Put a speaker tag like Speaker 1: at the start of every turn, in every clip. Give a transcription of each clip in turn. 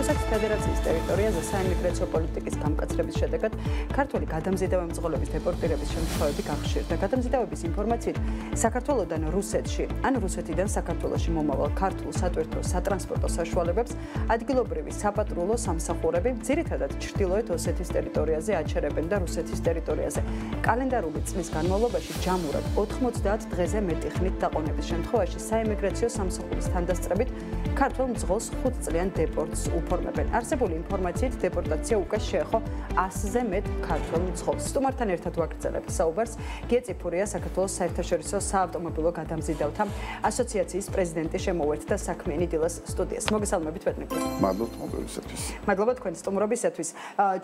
Speaker 1: რუსეთის ფედერაციის ტერიტორიაზე საიმიგრაციო პოლიტიკის გამკაცრების შედეგად ქართველი გადამზიდავი მძღოლების დეპორტირების შემთხვევები გახშირდა. გადამზიდავების ინფორმაციით, საქართველოდან რუსეთში, ან რუსეთიდან საქართველოში მომავალ ქართულ სატვირთო სატრანსპორტო საშუალებებს ადგილობრივი საპატრულო სამსახურები ძირითადად ჩრდილოეთ ოსეთის ტერიტორიაზე აჩერებენ და რუსეთის ტერიტორიაზე კალენდარული წლის განმავლობაში ჯამურად 90 დღეზე მეტი ხნით დაყოვნების შემთხვევაში საიმიგრაციო სამსახურის თანდასწრებით ქართულ მძღოლს 5 წლიან დეპორტს უფორმებენ. არსებული ინფორმაციით დეპორტაცია უკვე შეეხო 100-ზე მეტ ქართულ მძღოლს. სტუმართან ერთად ვაგრძელებთ საუბარს გიეწიფურია საქართველოს საერთაშორისო საავტომობილო გადამზიდავთა ასოციაციის პრეზიდენტი შემოუერთდა საქმიანი დილას სტუდიას. მოგესალმებით ბედნიერი.
Speaker 2: მადლობა მოგესალმებით.
Speaker 1: მადლობა თქვენი სტუმრობისათვის.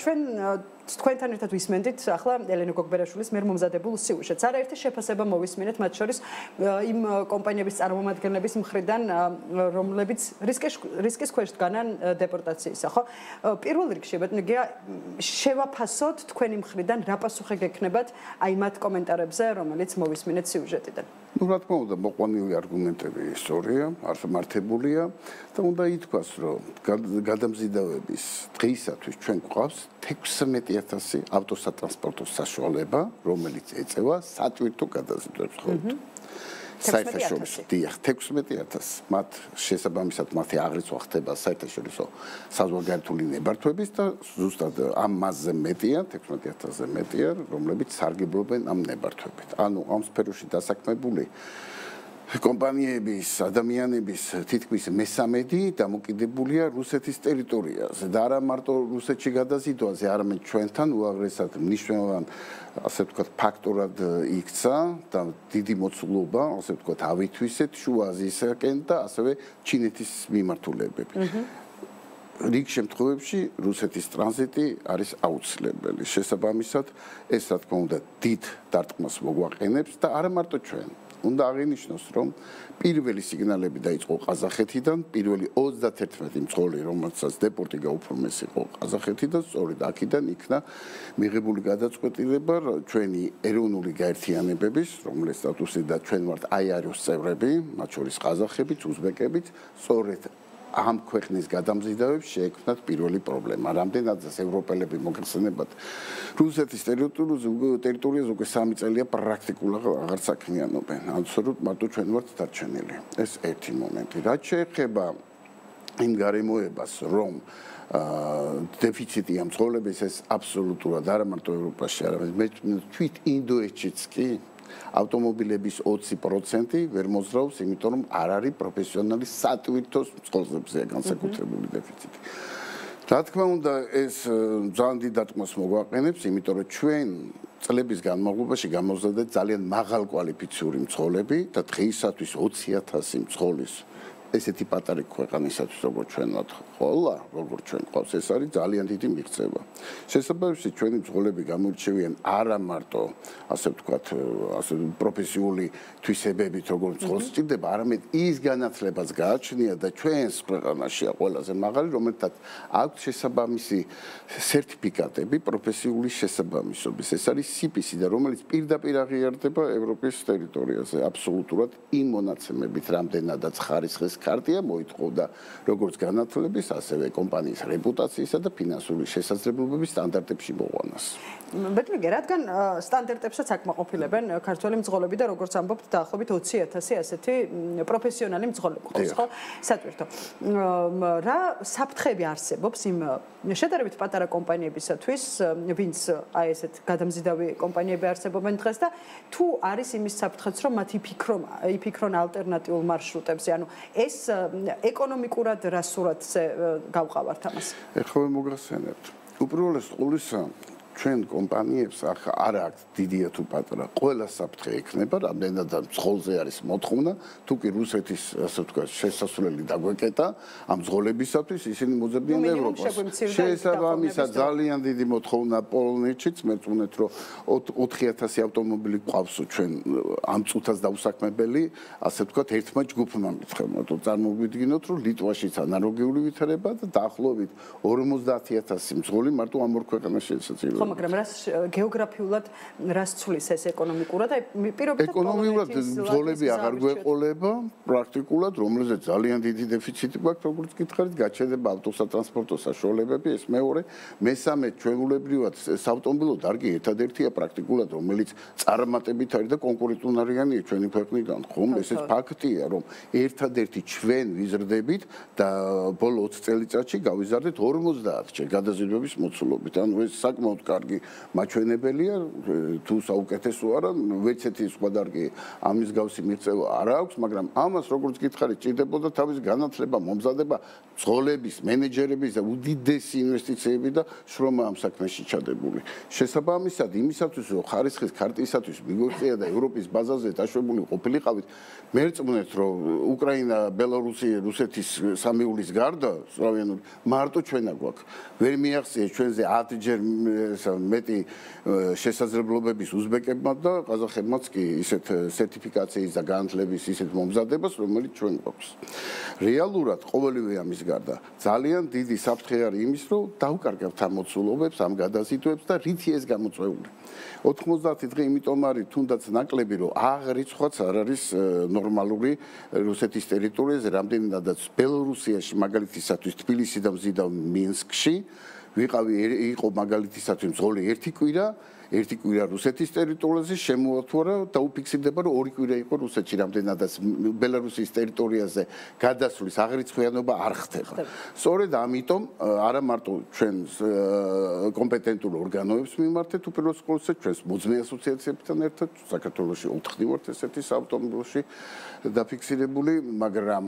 Speaker 1: ჩვენ თქვენთან ერთად ვისმენდით ახლა ელენე გოგბერაშვილის მიერ მომზადებულ სიუჟეტს. არაერთი შეფასება მოვისმინეთ მათ შორის იმ კომპანიების წარმომადგენლების მხრიდან, რომლებიც რისკის ქვეშ დგანან დეპორტაციისა, ხო? პირველ რიგში ბედნიერია შევაფასოთ თქვენი მხრიდან რა პასუხი გექნებათ აი მათ კომენტარებზე, რომელიც მოვისმინეთ სიუჟეტიდან.
Speaker 2: რა თქმა უნდა, მოყვანილი არგუმენტები სწორია, არსმართებულია და უნდა ითქვას, რომ გადამზიდავების დღეისათვის ჩვენ გვყავს 16,000 ავტოსატრანსპორტო საშუალება, რომელიც ეწევა სატვირთო გადამზიდვებს, ხო? საერთაშორისო 16,000 მათ შესაბამისად მათი აღრიცხვა ხდება საერთაშორისო საზღვარგარეთული ნებართვების და ზუსტად ამ მასზე მეტია 16,000-ზე მეტია რომლებიც სარგებლობენ ამ ნებართვებით. ანუ ამ სფეროში დასაქმებული კომპანიების ადამიანების თითქმის მე-13 დამოკიდებულია რუსეთის ტერიტორიაზე და არა მარტო რუსეთში გადაზიდვაზე, არამედ ჩვენთან უაღრესად მნიშვნელოვან ასე ვთქვათ ფაქტორად იქცა და დიდი მოცულობა, ასე ვთქვათ, ავითვისეთ შუა აზიისაკენ და ასევე ჩინეთის მიმართულებები. რიგ შემთხვევებში რუსეთის ტრანზიტი არის აუცილებელი. შესაბამისად, ეს რა თქმა უნდა დიდ დარტყმას მოგვაყენებს და არა მარტო ჩვენ. უნდა აღინიშნოს, რომ პირველი სიგნალები დაიწყო ყაზახეთიდან, პირველი 31 მძღოლი, რომელსაც დეპორტი გაუფორმეს იყო ყაზახეთიდან, სწორედ აქედან იქნა მიღებული გადაწყვეტილება ჩვენი ეროვნული გაერთიანებების, რომლის სტატუსი და ჩვენ ვართ აიაროს წევრები, მათ შორის ყაზახებიც, უზბეკებიც, სწორედ ამ ქვეყნის გადამზიდავებს შეექმნათ პირველი პრობლემა. რამდენადაც ევროპელები მოგხსენებათ რუსეთის ტერიტორიაზე უკვე 3 წელია პრაქტიკულად აღარ საქმიანობენ. ანუ მარტო ჩვენ ვართ დარჩენილი. ეს ერთი მომენტი. რაც შეეხება იმ გარემოებას, რომ დეფიციტი ამ მძღოლების ეს აბსოლუტურად არა მარტო ევროპაში, არამედ თვით ინდოეთშიც კი ავტომობილების 20% ვერ მოძრაობს, იმიტომ რომ არ არის პროფესიონალი სატვირთო მძღოლებზეა განსაკუთრებული დეფიციტი. რა თქმა უნდა, ეს ძალიან დიდ დარტყმას მოგვაყენებს, იმიტომ რომ ჩვენ წლების განმავლობაში გამოვზადეთ ძალიან მაღალკვალიფიციური მძღოლები და დღეისათვის 20,000 მძღოლის ესეთი პატარა ქვეყანისათვის, როგორც ჩვენ ვართ ხოლმე, როგორც ჩვენ ყავს, ეს არის ძალიან დიდი მიღწევა. შესაბამისად, ჩვენი მძღოლები გამოირჩევიან არა მარტო, ასე ვთქვათ, ასე პროფესიული თვისებებით, როგორც მძღოლს სჭირდება, არამედ ის განათლებაც გააჩნია და ჩვენს ქვეყანაშია ყველაზე მაღალი, რომელთაც აქვს შესაბამისი სერტიფიკატები პროფესიული შესაბამისობის. ეს არის CPC და რომელიც პირდაპირ აღიარდება ევროპის ტერიტორიაზე აბსოლუტურად იმ მონაცემებით, რამდენადაც ხარისხის კარტია მოითხოვდა როგორც განათლების, ასევე კომპანიის რეპუტაციისა და ფინანსური შესაძლებლობების სტანდარტებში მოყვანას.
Speaker 1: ბედნიერი, რადგან სტანდარტებსაც აკმაყოფილებენ ქართველი მძღოლები და როგორც ამბობთ, დაახლოებით 20,000 ასეთი პროფესიონალი მძღოლი ყავს, ხო? სატვირთო. რა საფრთხები არსებობს იმ შედარებით პატარა კომპანიებისათვის, ვინც აი ესეთ გადამზიდავი კომპანიები არსებობენ დღეს და თუ არის იმის საფრთხეც, რომ მათ იფიქრონ ალტერნატიულ მარშრუტებზე, ანუ ეს ეკონომიკურად რა სურათზე გავყავართ ამას?
Speaker 2: ეხლა მოგახსენებთ. უპირველეს ყოვლისა ჩვენ კომპანიებს არ აქვს დიდია თუ პატარა, ყველა საფრთხე ექნება, რამდენადაც მძღოლზე არის მოთხოვნა, თუ კი რუსეთის, ასე ვთქვათ, შესასვლელი დაგვეკეტა ამ მძღოლებისათვის, ისინი მოძებნიან ევროპას. შესაბამისად ძალიან დიდი მოთხოვნა პოლონეთშიც, მეწუნეთ, რომ 4,000 ავტომობილი გვყავს ჩვენ ამ წუთას დაუსაქმებელი, ასე ვთქვათ, ერთმა ჯგუფმა მითხევნა, თუ წარმოვიდგინოთ, რომ ლიტვაშიც ანალოგიური ვითარება და დაახლოებით 50,000 მძღოლი მარტო ამ ორ ქვეყანაში შესაძლოა.
Speaker 1: მაგრამ რას გეოგრაფიულად რას ცვლის ეს ეკონომიკურად? აი პირობითად
Speaker 2: ეკონომიურად ბრძოლები აღარ გვეყოლება პრაქტიკულად, რომელზეც ძალიან დიდი დეფიციტი გვაქვს, როგორც გითხარით, გაჩნდება ავტოსატრანსპორტო საშუალებები, ეს მეორე, მესამე ჩვეულებრივად საავტომობილო დარგი ერთადერთია პრაქტიკულად, რომელიც წარმატებით არის და კონკურენტუნარიანია ჩვენი ქვეყნიდან, ხომ? ესეც ფაქტია, რომ ერთადერთი ჩვენ ვიზრდებით და ბოლო 20 წელიწადში გავიზარდეთ 50-ჯერ გადაზიდვების მოცულობით. ანუ ეს საკმაოდ კარგი მაჩვენებელია, თუ საუკეთესო არა, ვერცერთი სხვა დარგი ამის გავსი მიღწევა არ აქვს, მაგრამ ამას როგორც გითხარით, ჭირდებოდა თავის განათლება, მომზადება, ძღოლების, მენეჯერების და უდიდესი ინვესტიციები და შრომა ამ საქმეში ჩადებული. შესაბამისად, იმისათვის, რომ ხარისხის ქარტიისათვის მიგვეწია და ევროპის ბაზაზე დაშვებული ყოფილიყავით, მერწმუნეთ, რომ უკრაინა, ბელარუსი, რუსეთის სამიულის გარდა, სლავიანური, მარტო ჩვენა გვაქვს. ვერ მიაღწიეს ჩვენზე 10-ჯერ მეტი შესაძლებლობების უზბეკებმა და ყაზახებმაც კი ისეთ სერტიფიკაციის და განათლების ისეთ მომზადებას, რომელიც ჩვენ გვაქვს. რეალურად ყოველივე ამის გარდა ძალიან დიდი საფრთხე არის იმის, რომ დავკარგავთ ამ მოცულობებს, ამ გადაზიდვებს და რითი ეს გამოწვეული. 90 დღე იმიტომ არის თუნდაც ნაკლები, რომ აღრიცხვაც არ არის ნორმალური რუსეთის ტერიტორიაზე, რამდენადაც ბელორუსიაში მაგალითისათვის თბილისიდან ვზიდავ მინსკში, იყო მაგალითისათვის მძღოლი ერთი კვირა რუსეთის ტერიტორიაზე შემოათვარა და უფიქსირდება, რომ 2 კვირა იყო რუსეთში, რამდენადაც ბელარუსის ტერიტორიაზე გადასვლის აღრიცხვიანობა არ ხდება. სწორედ ამიტომ არა მარტო ჩვენს კომპეტენტურ ორგანოებს მიმართეთ, უპირველეს ყოვლისა ჩვენს მოძმე ასოციაციებთან ერთად, საქართველოში 4 ვართ ესეთი საავტომობილოში დაფიქსირებული, მაგრამ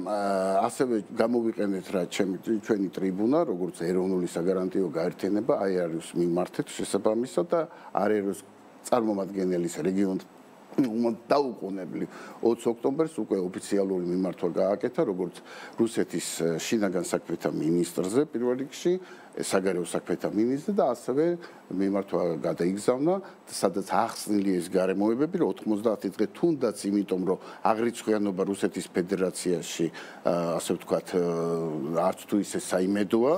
Speaker 2: ასევე გამოვიყენეთ რა ჩვენი ტრიბუნა, როგორც ეროვნული საგარანტიო გაერთიანება, აი არის მიმართეთ შესაბამისად და არის წარმომადგენლის რეგიონ დაუყოვნებლი 20 ოქტომბერს უკვე ოფიციალური მიმართვა გააკეთა, როგორც რუსეთის შინაგან საქმეთა მინისტრზე პირველ რიგში, საგარეო საქმეთა მინისტრზე და ასევე მიმართვა გადაიგზავნა, სადაც ახსნილი ეს გარემოებები, რომ 90 დღე თუნდაც იმიტომ, რომ აღრიცხვიანობა რუსეთის ფედერაციაში, ასე ვთქვათ, არც თუ ისე საიმედოა,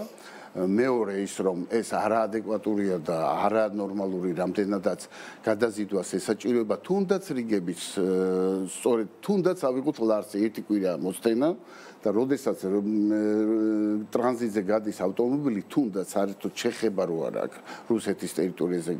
Speaker 2: მეორე ის რომ ეს არაადეკვატურია და არანორმალური რამდენადაც გადაზიდვას ესაჭიროება თუნდაც რიგების სწორედ თუნდაც ავიღოთ ლარსი ერთი კვირა მოსწენა და როდესაც ტრანზიტზე გადის ავტომობილი თუნდაც საერთოდ შეხება რო არ აქვს რუსეთის ტერიტორიაზე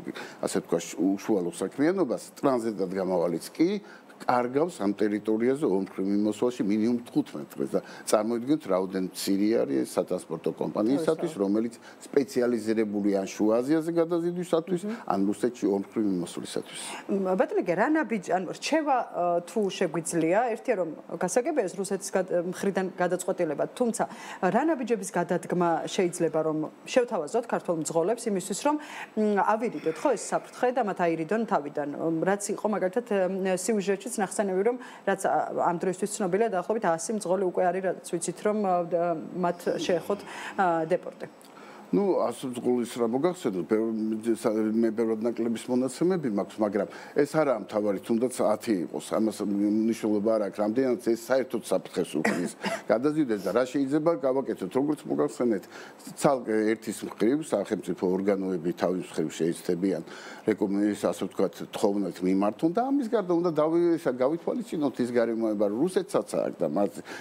Speaker 2: ასე ვთქვათ უშუალო საქმიანობას ტრანზიტად გამოვალიც კი კარგავს ამ ტერიტორიაზე ომხრივ მიმოსვლაში მინიმუმ 15 დღეს და წარმოიდგინეთ რაოდენ მცირე არის სატრანსპორტო კომპანიისათვის რომელიც სპეციალიზირებული ან შუა აზიაზე გადაზიდვისათვის ან რუსეთში ომხრივ მიმოსვლისათვის.
Speaker 1: ბატონო, რა ნაბიჯი ან რჩევა თუ შეგვიძლია ერთია რომ გასაგებია რუსეთის მხრიდან გადაწყვეტილება, თუმცა რა ნაბიჯების გადადგმა შეიძლება რომ შევთავაზოთ ქართულ მძღოლებს იმისთვის რომ ავირიდოთ ხო ეს საფრთხე და მათ აირიდონ თავიდან, რაც იყო მაგალითად სიუჟეტში ნახსენები რომ რაც ამ დროისთვის ცნობილია დაახლოებით 100 მძღოლი უკვე არის რაც ვიცით რომ მათ შეეხოთ დეპორტი.
Speaker 2: Ну, ასმძღოლის რა მოგახსენოთ, მე ბევრად ნაკლების მონაცემები მაქვს, მაგრამ ეს არაა მთავარი, თუნდაც 10 იყოს. ამას მნიშვნელობა არ აქვს, რამდენად ეს საერთოდ საფრთხეს უქმნის. გადაზიდვეს და რა შეიძლება გავაკეთოთ, როგორც მოგახსენეთ, ცალკე ერთის მხრივ სახელმწიფო ორგანოები თავის მხრივ შეიცდებიან რეკომენდაციას, ასე ვთქვათ, თხოვნით მიმართონ და ამის გარდა უნდა გავითვალისწინოთ ის გარემოება, რომ რუსეთსაც აქვს და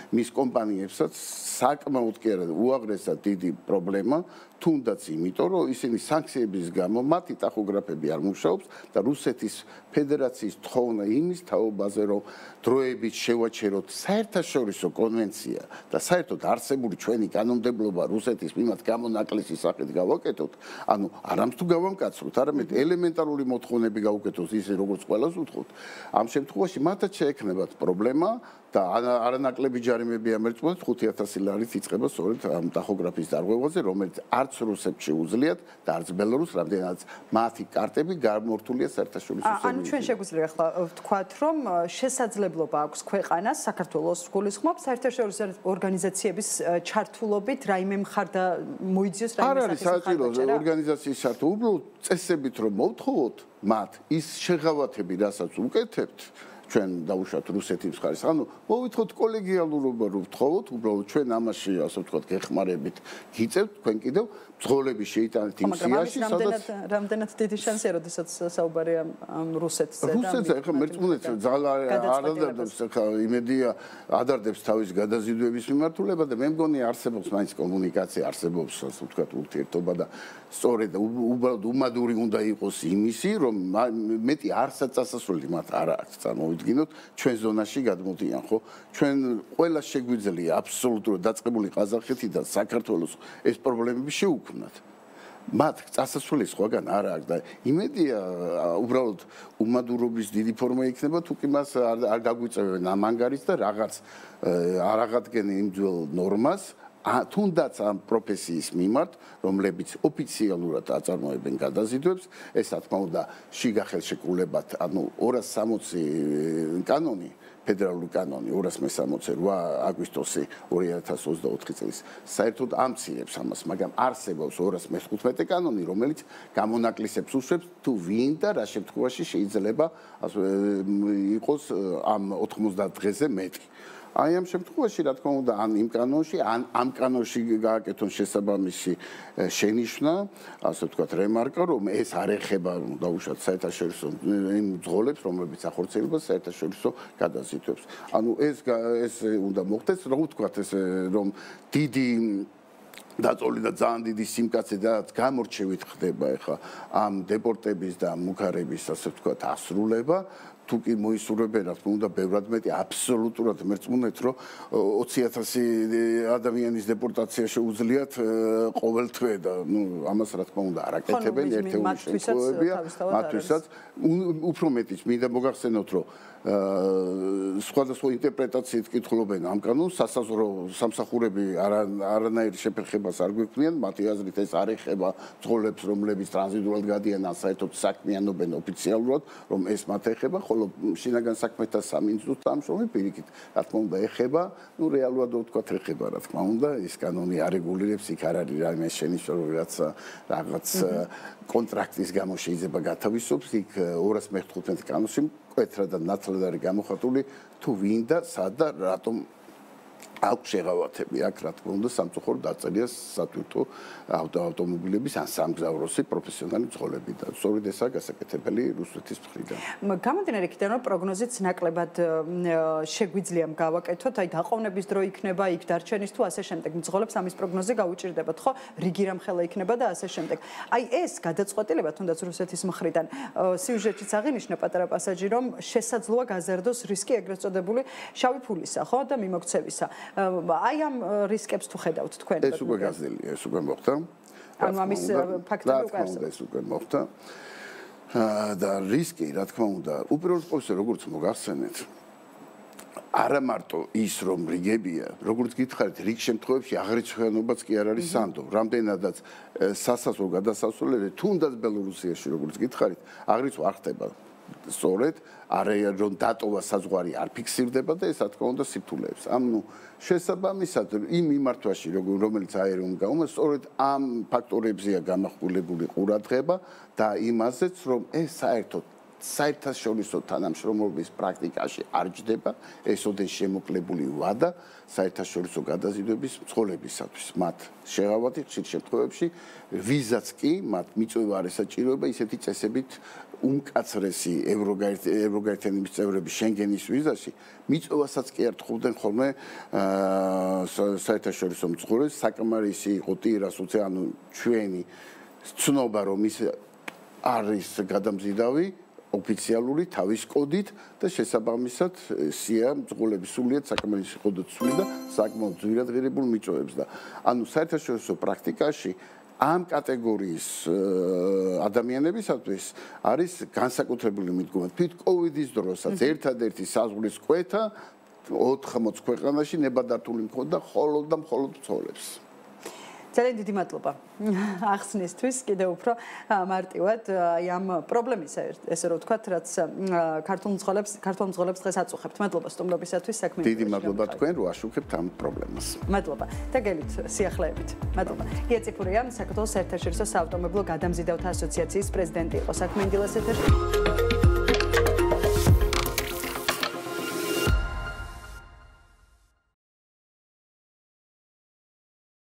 Speaker 2: მის კომპანიებსაც საკმაოდ კი არა უაღრესად დიდი პრობლემა თუნდაც იმიტომ, რომ ისინი სანქციების გამო მათი ტახოგრაფები არ მუშაობს და რუსეთის ფედერაციის თხოვნა იმის თაობაზე, რომ დროებით შევაჩეროთ საერთაშორისო კონვენცია და საერთოდ არსებული ჩვენი კანონმდებლობა რუსეთის მიმართ გამონაკლისის სახით გავაკეთოთ, ანუ არამც თუ გავამკაცროთ, არამედ ელემენტარული მოთხოვნები გავუკეთოთ ისე, როგორც ყველას უთხოვთ. ამ შემთხვევაში მათაც შეექმნებათ პრობლემა და არანაკლები ჯარიმები ამერწმუნეთ 5000 ლარით იწყება სწორედ ამ ტახოგრაფის დარღვევაზე, რომელიც არც რუსებს შეუძლიათ და არც ბელარუსს, რამდენადაც მათი კარტები გამორთულია საერთაშორისო სისტემაში.
Speaker 1: ანუ ჩვენ შეგვიძლია ახლა ვთქვათ, რომ შესაძლებლობა აქვს ქვეყანას საქართველოს გულისხმობს საერთაშორისო ორგანიზაციების ჩართულობით რაიმე მხარდა მოიძიოს რაიმე
Speaker 2: სახის მხარდაჭერა. არ არის საჭირო ორგანიზაციის ჩართვა, უბრალოდ წესებით რომ მოვთხოვოთ მათ ის შეღავათები, რასაც უკეთებთ ჩვენ დაუშვათ რუსეთის მხარეს. ანუ მოვითხოვთ კოლეგიალურობა რო ვთხოვოთ, უბრალოდ ჩვენ ამაში ასე ვთქვათ გეხმარებით გიწევთ, თქვენ კიდევ ბრძოლები შეიტანეთ იმ სიაში,
Speaker 1: სადაც რამდენად დიდი შანსია, როდესაც საუბარია ამ რუსეთზე და
Speaker 2: რუსეთზე ახლა მერწმუნეთ ძალა არ ადარდებს ახლა იმედია ადარდებს თავის გადაზიდვების მიმართულება და მე მგონი არსებობს მაინც კომუნიკაცია, არსებობს ასე ვთქვათ ურთიერთობა და სწორედ უბრალოდ უმადური უნდა იყოს იმისი, რომ მეტი არცაც წასასვლელი მათ არ აქვს წარმოვიდგინოთ ჩვენ ზონაში გადმოდიან, ხო? ჩვენ ყველა შეგვიძლია აბსოლუტურად დაწყებული ყაზახეთი და საქართველოს ეს პრობლემები შეუქმნათ. მათ წასასვლელი სხვაგან არ აქვს და იმედია უბრალოდ უმადურობის დიდი ფორმა იქნება თუ კი მას არ გაგვიწევენ ამ ანგარიშს და რაღაც არ აღადგენენ იმ ძველ ნორმას თუნდაც ამ პროფესიის მიმართ, რომლებიც ოფიციალურად აწარმოებენ გადაზიდვებს, ეს რა თქმა უნდა შიგა ხელშეკრულებად, ანუ 260 კანონი, ფედერალური კანონი 268 აგვისტოსი 2024 წლის საერთოდ ამცირებს ამას, მაგრამ არსებობს 215 კანონი, რომელიც გამონაკლისებს უშვებს თუ ვინ და რა შემთხვევაში შეიძლება იყოს ამ 90 დღეზე მეტი. აი ამ შემთხვევაში რა თქმა უნდა ან იმ კანონში ან ამ კანონში გააკეთონ შესაბამისი შენიშვნა, ასე ვთქვათ, რემარკა, რომ ეს არ ეხება დაუშვათ საერთაშორისო იმ ძღოლებს, რომლებიც ახორციელება საერთაშორისო გადაზიდვებს. ანუ ეს უნდა მოხდეს, რა ვთქვათ, ეს რომ დიდი დაწოლი და ძალიან დიდი სიმკაცე და გამორჩევით ხდება ახლა ამ დეპორტების და მუქარების ასე ვთქვათ ასრულება თუ კი მოისურვებენ რა თქმა უნდა ბევრად მეტი აბსოლუტურად მერწმუნეთ რომ 20,000 ადამიანის დეპორტაცია შეუძლიათ ყოველ თვე და ამას რა თქმა უნდა არ აკეთებენ ერთეული შემთხვევებია მათთვისაც უფრო მეტიც მინდა მოგახსენოთ რომ სხვადასხვა ინტერპრეტაციით კითხულობენ ამ კანონს სასაზღვრო სამსახურები არანაირ შეფერხებას არ გვექნიან მათი აზრით ეს არ ეხება ძღოლებს რომლებიც ტრანზიტულად გადიან ან საერთოდ საქმიანობენ ოფიციალურად რომ ეს მათ ეხება ხოლო შინაგან საქმეთა სამინისტროს თანამშრომლები პირიქით რა თქმა უნდა ეხება რეალურად ვთქვათ ეხება რა თქმა უნდა ეს კანონი არეგულირებს იქ არ არის რაიმე შენიშნული რაღაც კონტრაქტის გამო შეიძლება გათავისუფლოს იქ 215 კანონში მკვეთრად და ნათლად არის გამოხატული თუ ვინ და სად და რატომ აქვს შეღავათები აქ რა თქმა უნდა სამწუხარო დაწერია სათვითო ავტომობილების ან სამგზავროსი პროფესიონალი მძღოლები და სწორედ ესაა გასაკეთებელი რუსეთის მხრიდან.
Speaker 1: გამომდინარე იქიდან რომ პროგნოზიც ნაკლებად შეგვიძლია გავაკეთოთ, აი დაყოვნების დრო იქნება, იქ დარჩენის თუ ასე შემდეგ მძღოლებს ამის პროგნოზი გაუჭირდებათ, ხო? რიგი რამხელა იქნება და ასე შემდეგ. აი ეს გადაწყვეტილება თუნდაც რუსეთის მხრიდან სიუჟეტშიც აღინიშნა პატარა პასაჟი რომ შესაძლოა გაზარდოს რისკი ეგრეთ წოდებული შავი ფულისა, ხო და მიმოქცევისა. აი ამ რისკებს თუ ხედავთ თქვენ?
Speaker 2: ეს უკვე გაზრდილია, ეს უკვე მოხდა.
Speaker 1: ანუ ამის ფაქტები უკვე არსებობს.
Speaker 2: ეს უკვე მოხდა. და რისკი, რა თქმა უნდა, უპირველეს ყოვლისა, როგორც მოგახსენეთ, არა მარტო ის რომ რიგებია, როგორც გითხარით, რიგ შემთხვევებში აღრიცხვიანობაც კი არ არის სანდო. რამდენადაც სასაზღვრო გადასასვლელები თუნდაც ბელორუსიაში, როგორც გითხარით, აღრიცვა არ ხდება. სწორედ რომ დატოვა საზღვარი არ ფიქსირდება და ეს რა თქმა უნდა სიფთულეებს. ანუ შესაბამისად იმ მიმართვაში რომელიც აერომ გაუმას სწორედ ამ ფაქტორებზეა გამახვილებული ყურადღება და იმაზეც რომ ეს საერთოდ საერთაშორისო თანამშრომლობის პრაქტიკაში არ ჯდება ეს ოდენ შემოკლებული ვადა საერთაშორისო გადაზიდვების მძღოლებისათვის მათ შეღავათი ხშირ შემთხვევებში ვიზაც კი მათ მიწვევა არ ესაჭიროება ისეთი წესებით უმკაცრესი ევროგაერთიანების წევრები შენგენის ვიზაში მიწვევასაც კი არ თხოვდნენ ხოლმე საერთაშორისო მძღოლებს საკმარისი იყო ტირას უცე ანუ ჩვენი ცნობა რომ ის არის გადამზიდავი ოფიციალური თავის კოდით და შესაბამისად სია მძღოლების სულიად საკმარისი ყოდით სული და საკმაოდ ძვირად ღირებულ მიწვევებს და ანუ საერთაშორისო პრაქტიკაში ამ კატეგორიის ადამიანებისათვის არის განსაკუთრებული მიდგომა. თვით კოვიდის დროსაც ერთადერთი საზღვრის კვეთა 80 ქვეყანაში ნებადართული მქონდა მხოლოდ და მხოლოდ მძღოლებს.
Speaker 1: ძალიან დიდი მადლობა ახსნისთვის კიდევ უფრო მარტივად აი ამ პრობლემის ესე რომ ვთქვათ რაც ქართულ მძღოლებს დღეს აწუხებთ. მადლობა სტუმრობისათვის საქმე.
Speaker 2: დიდი მადლობა თქვენ რომ აშუქებთ ამ პრობლემას.
Speaker 1: მადლობა და გელით სიახლეებით. მადლობა. გია წიფურია საქართველოს საერთაშორისო საავტომობილო გადამზიდავთა ასოციაციის პრეზიდენტი იყო საქმე ინდილას ეთერში.